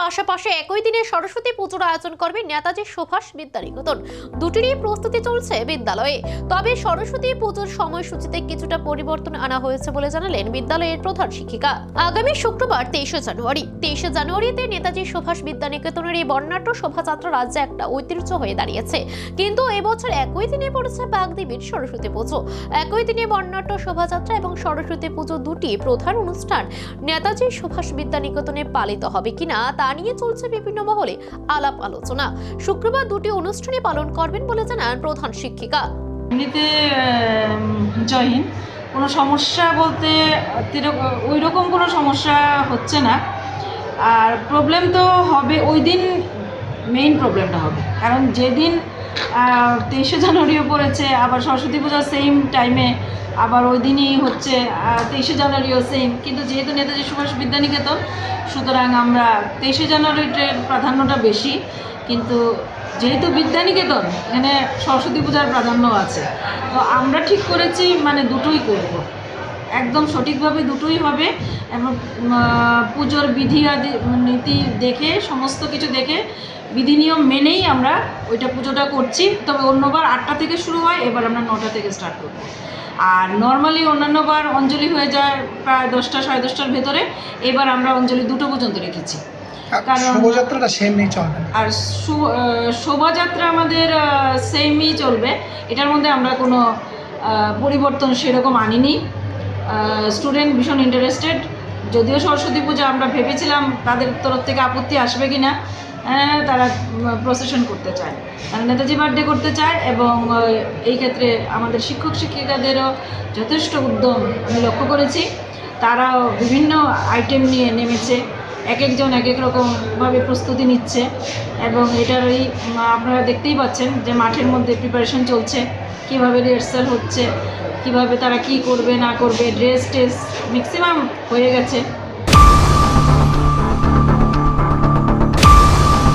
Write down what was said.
পাশাপাশি একই দিনে সরস্বতী পুজোর আয়োজন করবে নেতাজি সুভাষ বিদ্যানিকেতন। দুটিরই প্রস্তুতি চলছে বিদ্যালয়ে। তবে সরস্বতী পুজোর সময়সূচিতে কিছুটা পরিবর্তন আনা হয়েছে বলে জানালেন বিদ্যালয়ের প্রধান শিক্ষিকা। আগামী শুক্রবার 23শে জানুয়ারিতে নেতাজি সুভাষ বিদ্যানিকেতনের এই বর্ণাঢ্য শোভাযাত্রা রাজ্যে একটা ঐতিহ্য হয়ে দাঁড়িয়েছে। কিন্তু এবছর একই দিনে পড়েছে বাগদেবীর সরস্বতী পুজো। একই দিনে বর্ণাঢ্য শোভাযাত্রা এবং সরস্বতী পুজো দুটি প্রধান অনুষ্ঠান নেতাজি সুভাষ বিদ্যানিকেতনে পালিত হবে কিনা তা নিয়ে চলছে বিভিন্ন মহলে আলাপ আলোচনা। শুক্রবার দুটি অনুষ্ঠানে পালন করবেন বলে জানান প্রধান শিক্ষিকা। এমনিতে জয় হিন্দ। কোনো সমস্যা বলতে ওই রকম কোনো সমস্যা হচ্ছে না। আর প্রবলেম তো হবে ওই দিন, মেইন প্রবলেমটা হবে কারণ যেদিন 23শে জানুয়ারিও পড়েছে, আবার সরস্বতী পূজা সেম টাইমে, আবার ওই দিনই হচ্ছে 23শে জানুয়ারিও সেম। কিন্তু যেহেতু নেতাজি সুভাষ বিদ্যানিকেতন, সুতরাং আমরা 23শে জানুয়ারির প্রাধান্যটা বেশি। কিন্তু যেহেতু বিদ্যানিকেতন, এখানে সরস্বতী পূজার প্রাধান্য আছে, তো আমরা ঠিক করেছি মানে দুটোই করব, একদম সঠিকভাবে দুটোই হবে। এবং পুজোর বিধি আদি নীতি দেখে, সমস্ত কিছু দেখে, বিধি নিয়ম মেনেই আমরা ওইটা পুজোটা করছি। তবে অন্যবার 8টা থেকে শুরু হয়, এবার আমরা 9টা থেকে স্টার্ট করব। আর নর্মালি অন্যান্যবার অঞ্জলি হয়ে যায় প্রায় 10টা সাড়ে 10টার ভেতরে, এবার আমরা অঞ্জলি 2টো পর্যন্ত রেখেছি। কারণ শোভাযাত্রাটা সেমই চলবে। আর শোভাযাত্রা আমাদের সেমই চলবে, এটার মধ্যে আমরা কোনো পরিবর্তন সেরকম আনিনি। স্টুডেন্ট ভীষণ ইন্টারেস্টেড। যদিও সরস্বতী পূজা আমরা ভেবেছিলাম তাদের তরফ থেকে আপত্তি আসবে কি না, তারা প্রসেশন করতে চায়, তারা নেতাজি বার্থডে করতে চায়। এবং এই ক্ষেত্রে আমাদের শিক্ষক শিক্ষিকাদেরও যথেষ্ট উদ্যম আমি লক্ষ্য করেছি। তারাও বিভিন্ন আইটেম নিয়ে নেমেছে, এক একজন এক এক রকমভাবে প্রস্তুতি নিচ্ছে। এবং এটারই আপনারা দেখতেই পাচ্ছেন যে মাঠের মধ্যে প্রিপারেশন চলছে, কীভাবে রিহার্সাল হচ্ছে, কিভাবে তারা কি করবে না করবে, ড্রেস টেস ম্যাক্সিমাম হয়ে গেছে।